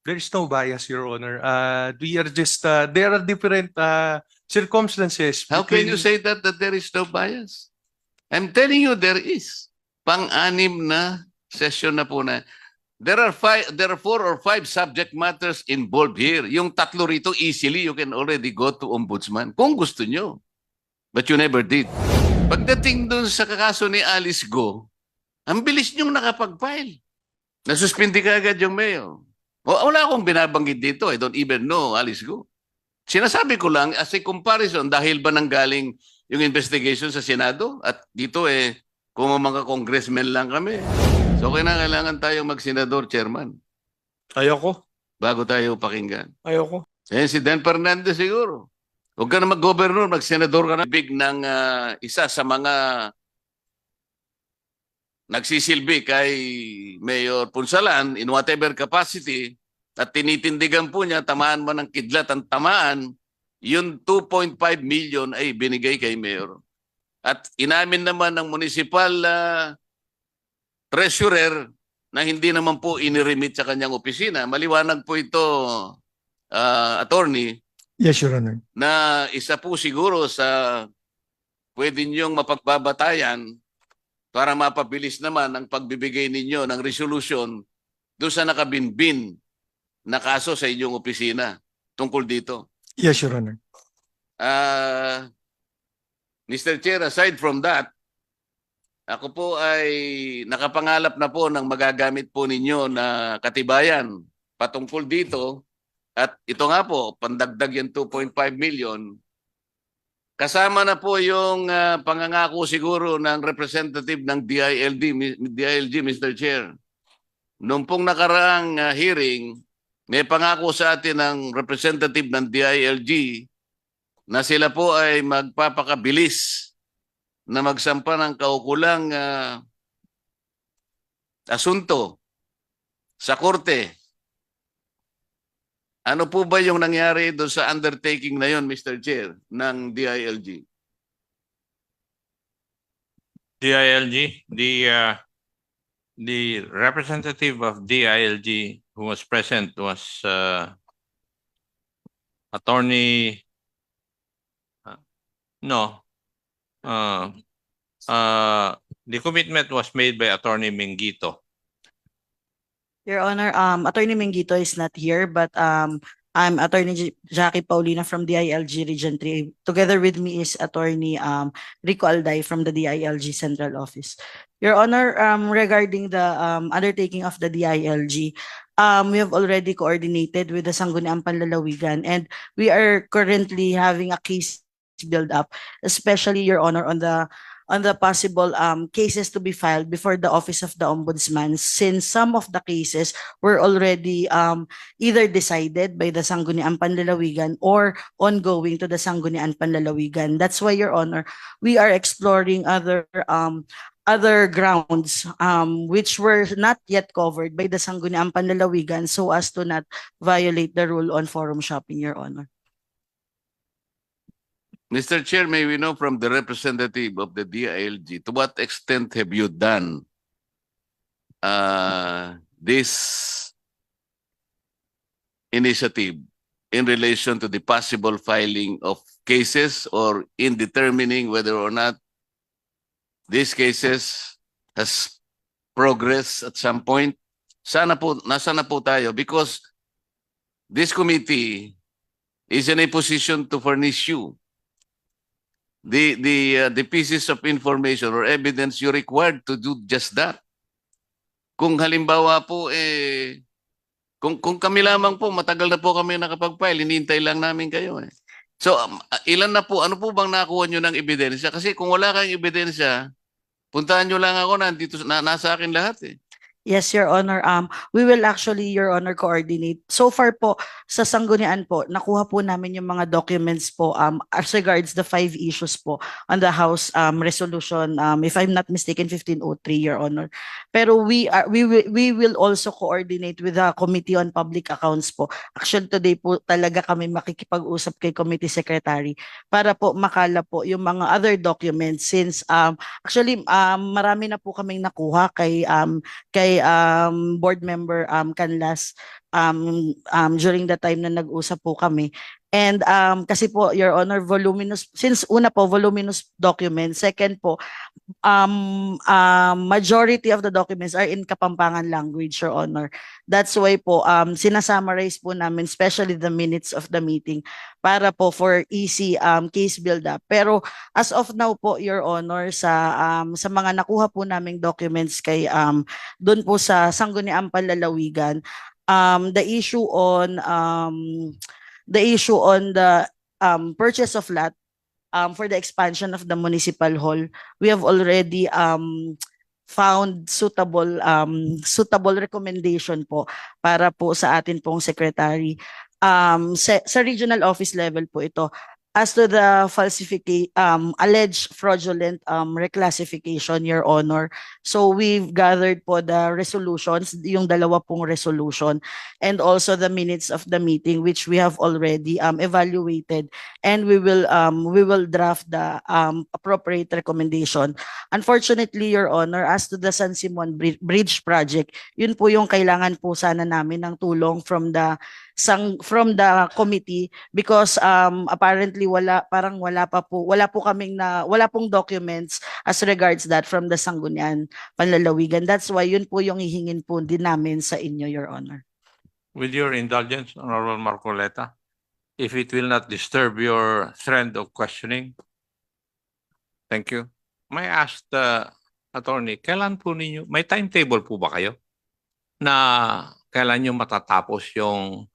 There is no bias, Your Honor. We are just, there are different circumstances How can you between... say that there is no bias? I'm telling you there is. Pang-anim na session na po na. There are 4 or 5 subject matters involved here. Yung tatlo rito, easily you can already go to ombudsman kung gusto nyo. But you never did. Pagdating dun sa kakaso ni Alice Go, ang bilis nyong nakapag-file. Nasuspindi ka agad yung mayor. Wala akong binabanggit dito. I don't even know Alice Go. Sinasabi ko lang as a comparison dahil ba nanggaling yung investigation sa Senado at dito kung mga congressmen lang kami. So kailangan tayong mag-senador, chairman, Ayoko. bago tayo pakinggan. Ayoko. Si Dan Fernandez siguro. Huwag ka na mag-governor, mag-senador ka na. Big ng isa sa mga nagsisilbi kay Mayor Punsalan in whatever capacity at tinitindigan po niya, tamaan man ng kidlat ang tamaan, yung 2.5 million ay binigay kay Mayor. At inamin naman ng municipal treasurer na hindi naman po iniremit sa kanyang opisina. Maliwanag po ito, attorney, Yes, Your Honor. na isa po siguro sa pwede niyong mapagbabatayan para mapabilis naman ang pagbibigay ninyo ng resolution doon sa nakabinbin na kaso sa inyong opisina tungkol dito. Yes, Your Honor. Mr. Chair, aside from that, ako po ay nakapangalap na po ng magagamit po ninyo na katibayan patungkol dito. At ito nga po, pandagdag yung 2.5 million. Kasama na po yung pangangako siguro ng representative ng DILG, Mr. Chair. Noong pong nakaraang hearing, may pangako sa atin ng representative ng DILG na sila po ay magpapakabilis na magsampa ng kaukulang asunto sa korte. Ano po ba yung nangyari doon sa undertaking na yon, Mr. Chair, ng DILG? DILG, the representative of DILG who was present was attorney. The commitment was made by Attorney Mingito. Your Honor, Attorney Mingito is not here, but I'm Attorney Jackie Paulina from DILG Region 3. Together with me is Attorney Rico Alday from the DILG Central Office. Your Honor, regarding the undertaking of the DILG, we have already coordinated with the Sangguniang Panlalawigan, and we are currently having a case build up, especially, Your Honor, on the possible cases to be filed before the Office of the Ombudsman, since some of the cases were already either decided by the Sangguniang Panlalawigan or ongoing to the Sangguniang Panlalawigan. That's why, Your Honor, we are exploring other grounds which were not yet covered by the Sangguniang Panlalawigan, so as to not violate the rule on forum shopping, Your Honor. Mr. Chair, may we know from the representative of the DILG, to what extent have you done this initiative in relation to the possible filing of cases or in determining whether or not these cases has progressed at some point? Nasa na po tayo? Because this committee is in a position to furnish you the pieces of information or evidence you required to do just that. Kung halimbawa po kung kami lamang po, matagal na po kami nakapag-file, hinihintay lang namin kayo So ilan na po, ano po bang nakuha nyo ng ebidensya? Kasi kung wala kang ebidensya, puntahan nyo lang ako, nasa akin lahat Yes, Your Honor. We will actually, Your Honor, coordinate. So far po, sa Sanggunian po, nakuha po namin yung mga documents po as regards the 5 issues po on the House resolution, if I'm not mistaken, 1503, Your Honor. Pero we will also coordinate with the Committee on Public Accounts po. Actually, today po talaga kami makikipag-usap kay Committee Secretary para po makala po yung mga other documents, since actually marami na po kaming nakuha kay kay board member Canlas during the time na nag-usap po kami. And kasi po, Your Honor, voluminous, since una po, voluminous document. Second po, majority of the documents are in Kapampangan language, Your Honor. That's why po, sinasummarize po namin, especially the minutes of the meeting, para po for easy case build-up. Pero as of now po, Your Honor, sa mga nakuha po naming documents kay doon po sa Sangguniang Panlalawigan, the issue on the purchase of lot for the expansion of the municipal hall, we have already found suitable recommendation po para po sa atin pong secretary. Sa regional office level po ito. As to the alleged fraudulent reclassification, Your Honor, so we've gathered po the resolutions, yung dalawa pong resolution, and also the minutes of the meeting, which we have already evaluated, and we will draft the appropriate recommendation. Unfortunately, Your Honor, as to the San Simon Bridge project, yun po yung kailangan po sana namin ng tulong from the committee, because apparently wala pong documents as regards that from the Sangguniang Panlalawigan. That's why yun po yung hihingin po din namin sa inyo, Your Honor. With your indulgence, Honorable Marcoleta, if it will not disturb your trend of questioning. Thank you. May I ask the attorney, kailan po ninyo, may timetable po ba kayo na kailan nyo matatapos yung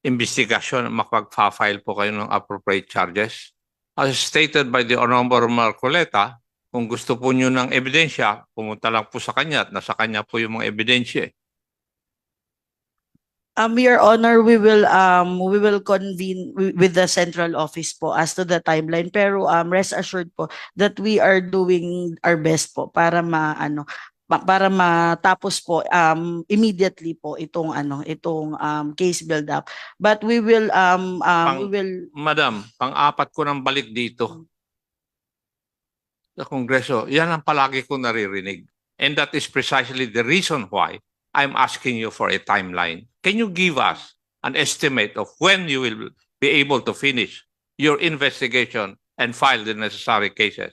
investigasyon, makapag-file po kayo ng appropriate charges? As stated by the Honorable Marcoleta, kung gusto po nyo ng ebidensya, pumunta lang po sa kanya at nasa kanya po yung mga ebidensya. Your Honor, we will convene with the central office po as to the timeline, pero rest assured po that we are doing our best po para matapos po immediately po itong case build up, but we will Madam, pang-apat ko ng balik dito sa Kongreso, yan ang palagi ko naririnig, and that is precisely the reason why I'm asking you for a timeline. Can you give us an estimate of when you will be able to finish your investigation and file the necessary cases?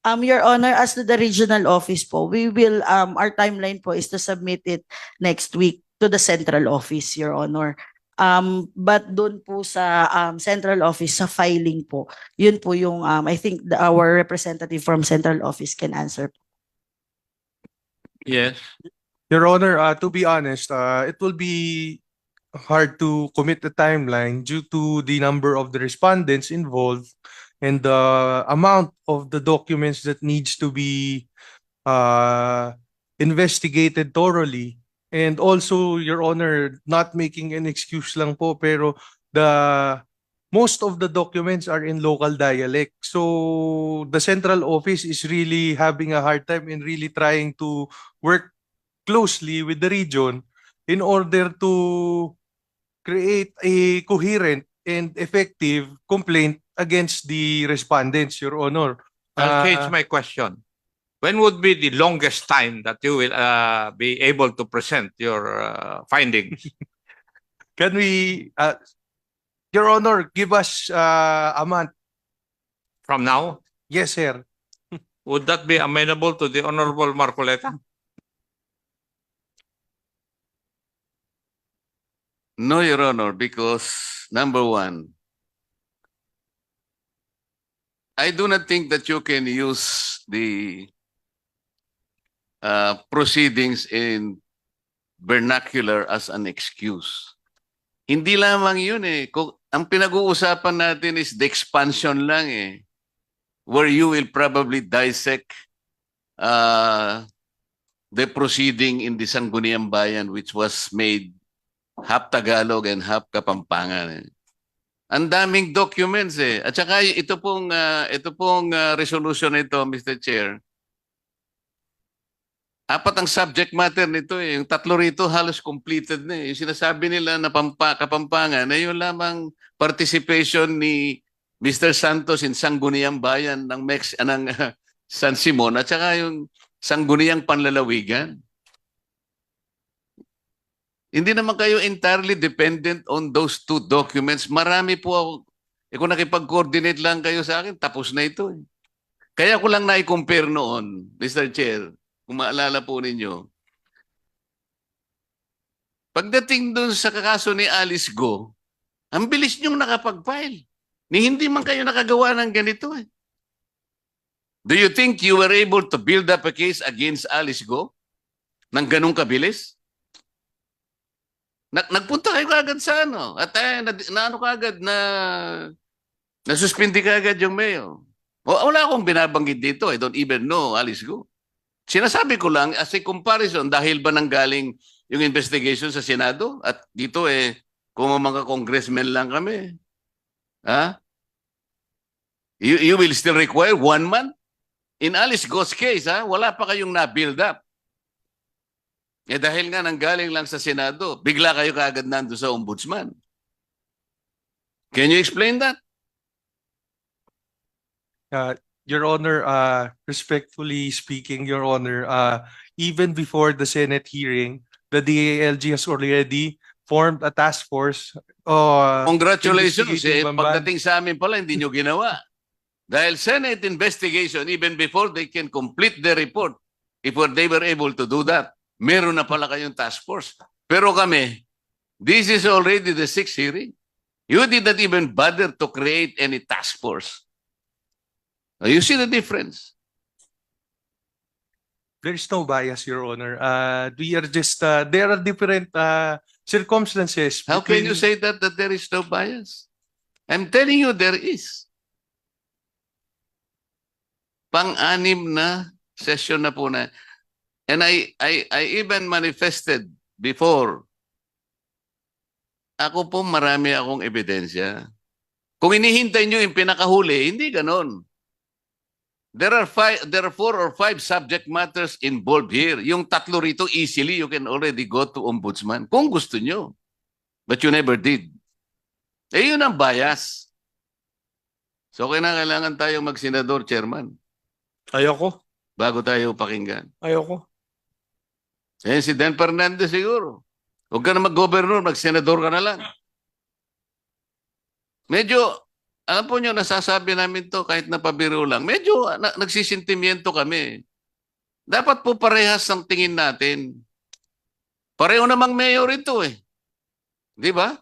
Your Honor, as to the regional office po, we will our timeline po is to submit it next week to the central office, Your Honor. But doon po sa central office sa filing po, yun po yung I think our representative from central office can answer. Yes. Your Honor, to be honest, it will be hard to commit the timeline due to the number of the respondents involved and the amount of the documents that needs to be investigated thoroughly. And also, Your Honor, not making an excuse lang po, pero most of the documents are in local dialect. So the central office is really having a hard time in really trying to work closely with the region in order to create a coherent and effective complaint against the respondents, Your Honor. I'll change my question. When would be the longest time that you will be able to present your findings? Can we, Your Honor, give us a month? From now? Yes, sir. Would that be amenable to the Honorable Marcoleta? No, Your Honor, because number one, I do not think that you can use the proceedings in vernacular as an excuse. Hindi lamang yun eh. Ang pinag-uusapan natin is the expansion lang eh. Where you will probably dissect the proceeding in the Sangguniang Bayan, which was made half Tagalog and half Kapampangan. Ang daming documents eh. At saka ito pong resolution nito, Mr. Chair, Apat ang subject matter nito eh. Yung tatlo rito halos completed na eh. Yung sinasabi nila na Kapampangan na yun lamang participation ni Mr. Santos in Sangguniang Bayan ng San Simon at saka yung Sangguniang Panlalawigan. Hindi naman kayo entirely dependent on those two documents. Marami po ako. Kung nakipag-coordinate lang kayo sa akin, tapos na ito eh. Kaya ko lang na-compare noon, Mr. Chair, kung maalala po ninyo. Pagdating dun sa kaso ni Alice Go, ang bilis niyong nakapag-file. Ni hindi man kayo nakagawa ng ganito eh. Do you think you were able to build up a case against Alice Go? Nang ganun kabilis? Nagpunta kayo kagad sa ano? At ano kagad nasuspindi kagad yung mayor. Wala akong binabanggit dito. I don't even know Alice Go. Sinasabi ko lang as a comparison dahil ba nanggaling yung investigation sa Senado at dito kung mga congressmen lang kami. Ha? You will still require 1 month? In Alice Go's case, wala pa kayong na-build up. Dahil nga nanggaling lang sa Senado, bigla kayo kaagad nando sa ombudsman. Can you explain that? Your Honor, respectfully speaking, Your Honor, even before the Senate hearing, the DILG has already formed a task force. Congratulations. investigating Bamban. Pagdating sa amin pala, hindi nyo ginawa. Dahil Senate investigation, even before they can complete the report, if they were able to do that, meron na pala kayong task force. Pero kami, this is already the 6th hearing. You did not even bother to create any task force. You see the difference? There is no bias, Your Honor. We are just, there are different circumstances. How can you between- say that there is no bias? I'm telling you there is. Pang-anim na session na po na. And I even manifested before. Ako po marami akong ebidensya. Kung inihintay nyo yung pinakahuli, hindi ganon. There are 4 or 5 subject matters involved here. Yung tatlo rito, easily you can already go to ombudsman kung gusto nyo. But you never did. Yun ang bias. So kailangan tayo mag-senador, chairman, Ayoko. bago tayo pakinggan. Ayoko. Si Dan Fernandez siguro. Huwag ka na mag-governor, mag-senador ka na lang. Medyo, alam po nyo, nasasabi namin to kahit napabiro lang. Medyo nagsisintimiento kami. Dapat po parehas ang tingin natin. Pareho namang mayor ito eh. Di ba?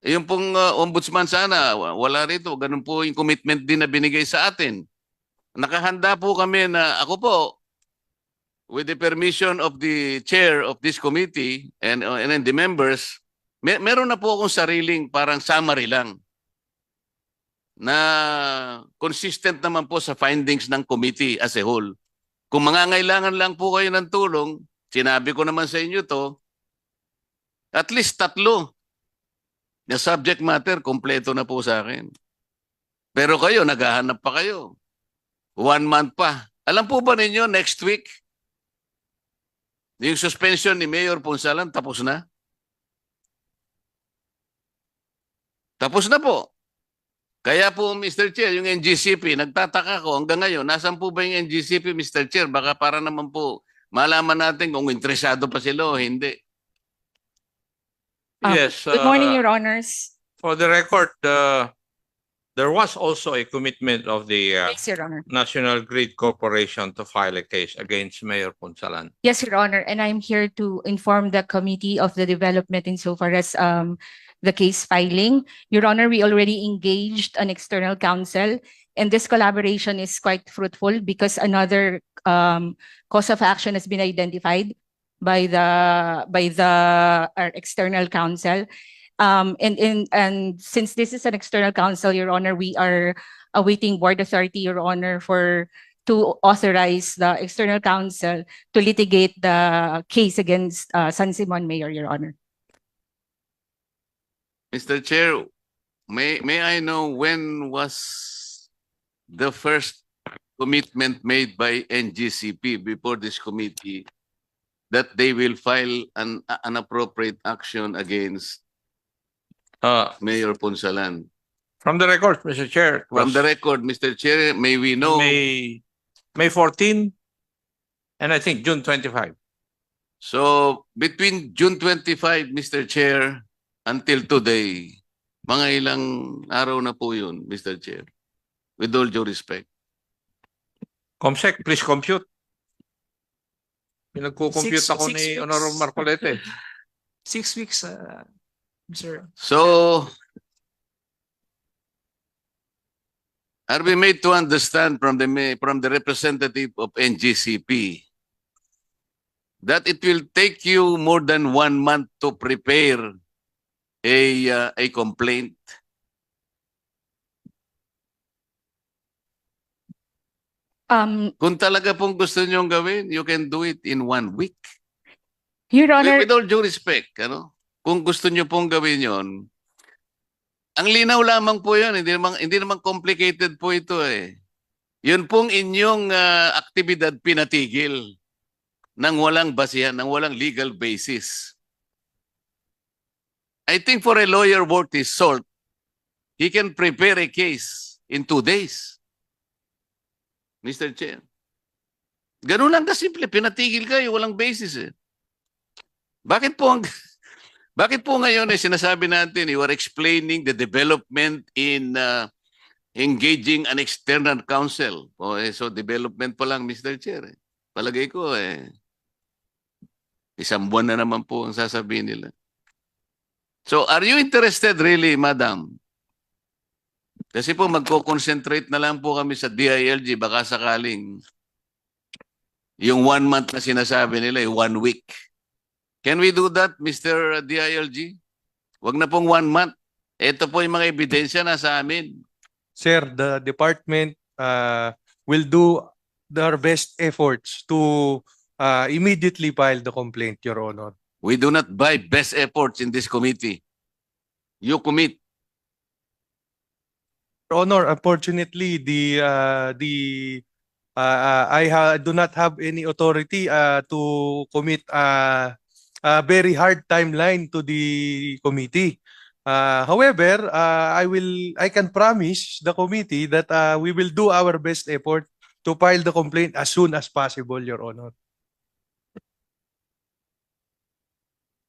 Yung pong ombudsman sana, wala rito. Ganun po yung commitment din na binigay sa atin. Nakahanda po kami na ako po, with the permission of the chair of this committee and the members, meron na po akong sariling parang summary lang na consistent naman po sa findings ng committee as a whole. Kung mangangailangan lang po kayo ng tulong, sinabi ko naman sa inyo to, at least 3 na subject matter, kompleto na po sa akin. Pero kayo, naghahanap pa kayo. 1 month pa. Alam po ba ninyo, next week, yung suspension ni Mayor Ponsalan, tapos na? Tapos na po. Kaya po, Mr. Chair, yung NGCP, nagtataka ko hanggang ngayon, nasan po ba yung NGCP, Mr. Chair? Baka para naman po malaman natin kung interesado pa sila o hindi. Yes. Good morning, Your Honors. For the record, there was also a commitment of the Yes, Your Honor. National Grid Corporation to file a case against Mayor Ponsalan. Yes, Your Honor, and I'm here to inform the committee of the development insofar as the case filing. Your Honor, we already engaged an external counsel, and this collaboration is quite fruitful because another cause of action has been identified by our external counsel. And since this is an external counsel, Your Honor, we are awaiting board authority, Your Honor, to authorize the external counsel to litigate the case against San Simon Mayor, Your Honor. Mr. Chair, may I know when was the first commitment made by NGCP before this committee that they will file an appropriate action against Mayor Ponsalan. From the record, Mr. Chair, it From was the record, Mr. Chair, may we know, May 14 and I think June 25. so between June 25, Mr. Chair, until today, mga ilang araw na po yun, Mr. Chair, with all due respect. Comsec, please compute. Pinagko-compute Six- ako six ni weeks. Honorable Marcolete. 6 weeks, sir. So, are we made to understand from the representative of NGCP that it will take you more than 1 month to prepare a complaint? Kung talaga pong gusto niyong gawin, you can do it in 1 week. Your Honor, With all due respect, kung gusto niyo pong gawin yon, ang linaw lamang po yun, hindi naman complicated po ito eh. Yun pong inyong aktibidad pinatigil nang walang basihan, nang walang legal basis. I think for a lawyer worth his salt, he can prepare a case in 2 days. Mr. Chair. Ganun lang kasimple, pinatigil kayo, walang basis eh. Bakit po ngayon sinasabi natin you are explaining the development in engaging an external counsel? So development pa lang, Mr. Chair. Palagay ko 1 buwan na naman po ang sasabihin nila. So are you interested really, Madam? Kasi po magko-concentrate na lang po kami sa DILG, baka sakaling yung 1 month na sinasabi nila, 1 week. Can we do that, Mr. DILG? Wag na pong 1 month. Ito po yung mga ebidensya na sa amin. Sir, the department will do their best efforts to immediately file the complaint, Your Honor. We do not buy best efforts in this committee. You commit. Your Honor, unfortunately, I do not have any authority to commit a very hard timeline to the committee. However, I can promise the committee that we will do our best effort to file the complaint as soon as possible, Your Honor.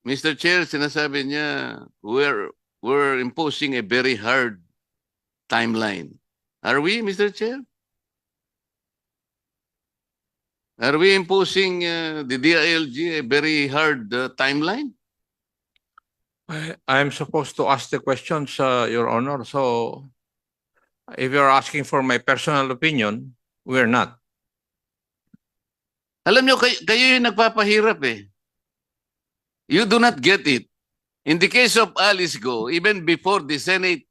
Mr. Chair, sinasabi niya, we're imposing a very hard timeline. Are we, Mr. Chair? Are we imposing the DILG a very hard timeline? I'm supposed to ask the questions, Your Honor. So if you're asking for my personal opinion, we're not. Alam niyo, kayo yung nagpapahirap eh. You do not get it. In the case of Alice Go, even before the Senate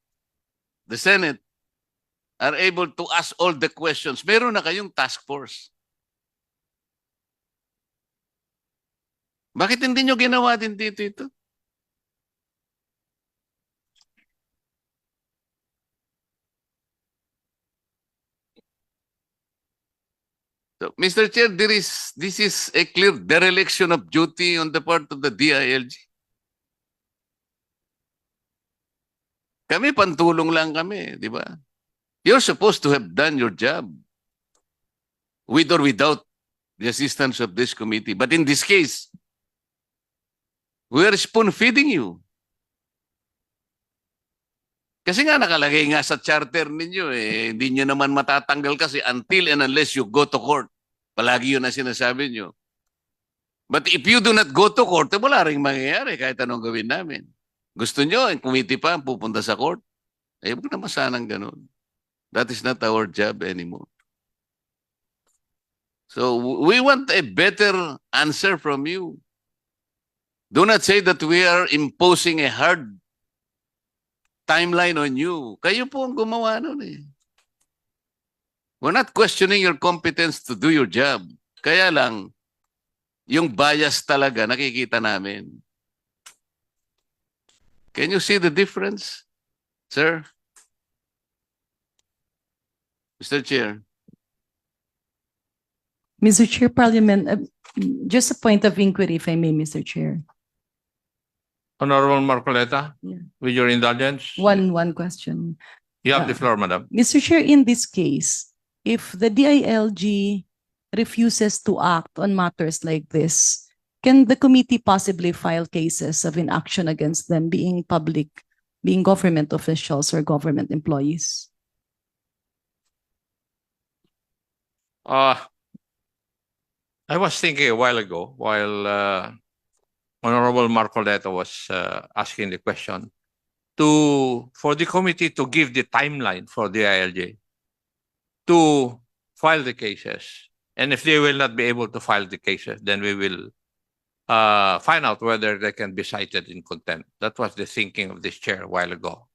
are able to ask all the questions, meron na kayong task force. Bakit hindi nyo ginawa din dito ito? So, Mr. Chair, this is a clear dereliction of duty on the part of the DILG. Kami pantulong lang kami, di ba? You're supposed to have done your job with or without the assistance of this committee. But in this case, we are spoon-feeding you. Kasi nga nakalagay nga sa charter ninyo hindi nyo naman matatanggal kasi until and unless you go to court. Palagi yun ang sinasabi nyo. But if you do not go to court, wala rin mangyayari kahit anong gawin namin. Gusto nyo, ang committee pa pupunta sa court? Huwag naman sanang ganun. That is not our job anymore. So we want a better answer from you. Do not say that we are imposing a hard timeline on you. Kayo po ang gumawa nun eh. We're not questioning your competence to do your job. Kaya lang, yung bias talaga nakikita namin. Can you see the difference, sir? Mr. Chair. Mr. Chair, Parliament, just a point of inquiry, if I may, Mr. Chair. Honorable Marcoleta, Yeah. with your indulgence, One question. you have the uh, floor, madam. Mr. Chair, in this case, if the DILG refuses to act on matters like this, can the committee possibly file cases of inaction against them being government officials or government employees? I was thinking a while ago, while Honorable Marcoleta was asking the question, for the committee to give the timeline for the ILJ to file the cases. And if they will not be able to file the cases, then we will find out whether they can be cited in contempt. That was the thinking of this chair a while ago,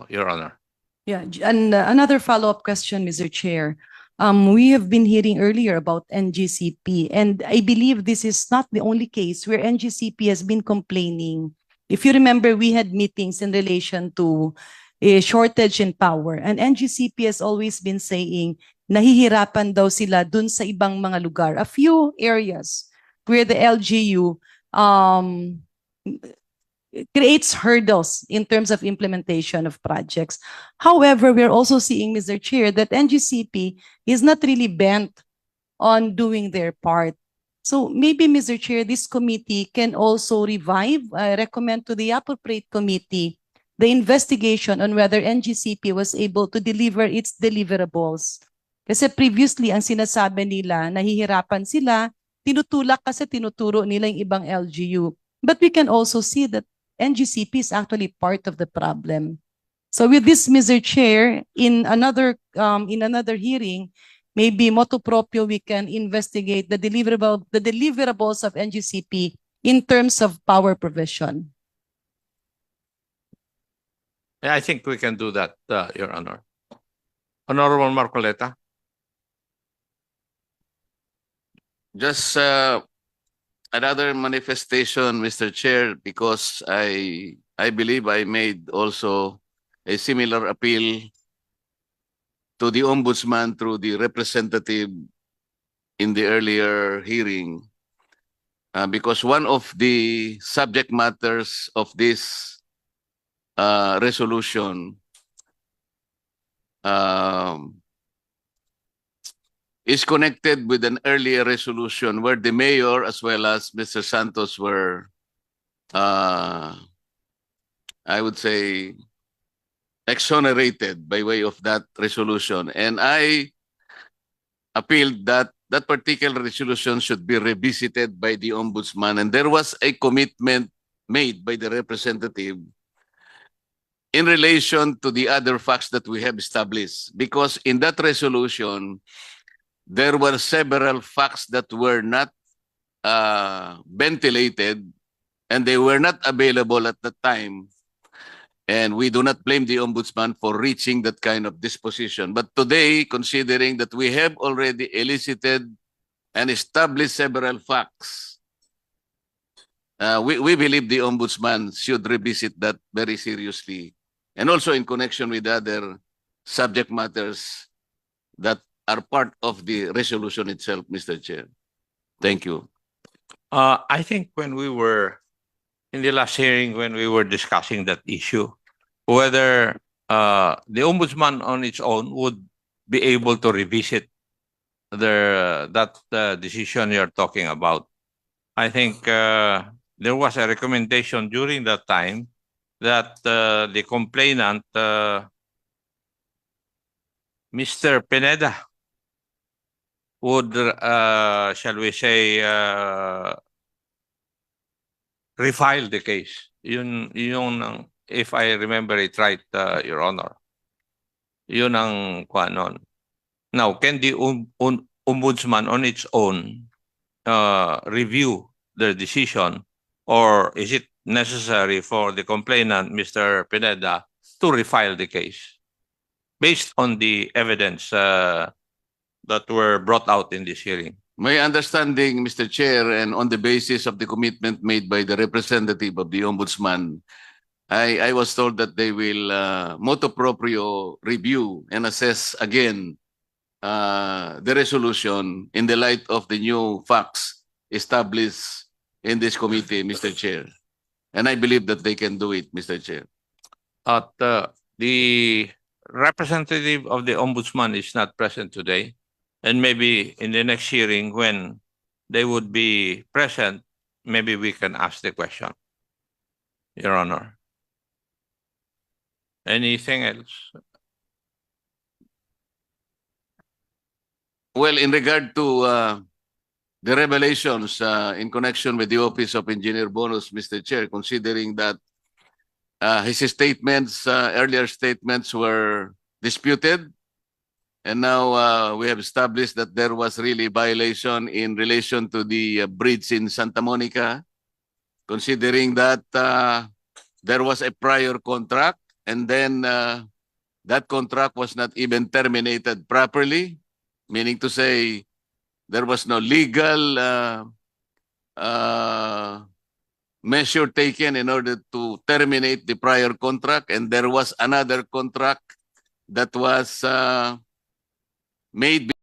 Your Honor. Yeah, and another follow-up question, Mr. Chair. We have been hearing earlier about NGCP, and I believe this is not the only case where NGCP has been complaining. If you remember, we had meetings in relation to a shortage in power, and NGCP has always been saying nahihirapan daw sila dun sa ibang mga lugar. A few areas where the LGU creates hurdles in terms of implementation of projects. However, we're also seeing, Mr. Chair, that NGCP is not really bent on doing their part. So maybe, Mr. Chair, this committee can also recommend to the appropriate committee the investigation on whether NGCP was able to deliver its deliverables. Kasi previously, ang sinasabi nila, nahihirapan sila, tinutulak kasi tinuturo nila yung ibang LGU. But we can also see that NGCP is actually part of the problem. So with this, Mr. Chair, in another hearing, maybe motu proprio, we can investigate the deliverables of NGCP in terms of power provision. Yeah, I think we can do that, Your Honor. Honorable Marcoleta. Just another manifestation, Mr. Chair, because I believe I made also a similar appeal to the Ombudsman through the representative in the earlier hearing, because one of the subject matters of this resolution is connected with an earlier resolution where the mayor as well as Mr. Santos were, I would say, exonerated by way of that resolution. And I appealed that that particular resolution should be revisited by the Ombudsman. And there was a commitment made by the representative in relation to the other facts that we have established. Because in that resolution, there were several facts that were not ventilated and they were not available at the time. And we do not blame the Ombudsman for reaching that kind of disposition. But today, considering that we have already elicited and established several facts, we believe the Ombudsman should revisit that very seriously. And also in connection with other subject matters that are part of the resolution itself, Mr. Chair. Thank you. I think when we were in the last hearing, when we were discussing that issue, whether the Ombudsman on its own would be able to revisit that decision you're talking about. I think there was a recommendation during that time that the complainant, Mr. Pineda, would, shall we say, refile the case. Yun if I remember it right, Your Honor. Yun ang kuanon. Now, can the Ombudsman on its own review the decision, or is it necessary for the complainant, Mr. Pineda, to refile the case based on the evidence that were brought out in this hearing? My understanding, Mr. Chair, and on the basis of the commitment made by the representative of the Ombudsman, I was told that they will motu proprio review and assess again the resolution in the light of the new facts established in this committee, Mr. Chair. And I believe that they can do it, Mr. Chair. The representative of the ombudsman is not present today. And maybe in the next hearing, when they would be present, maybe we can ask the question, Your Honor. Anything else? Well, in regard to the revelations in connection with the Office of Engineer Bonus, Mr. Chair, considering that his statements, earlier statements were disputed, and now we have established that there was really violation in relation to the bridge in Santa Monica, considering that there was a prior contract, and then that contract was not even terminated properly, meaning to say there was no legal measure taken in order to terminate the prior contract, and there was another contract that was made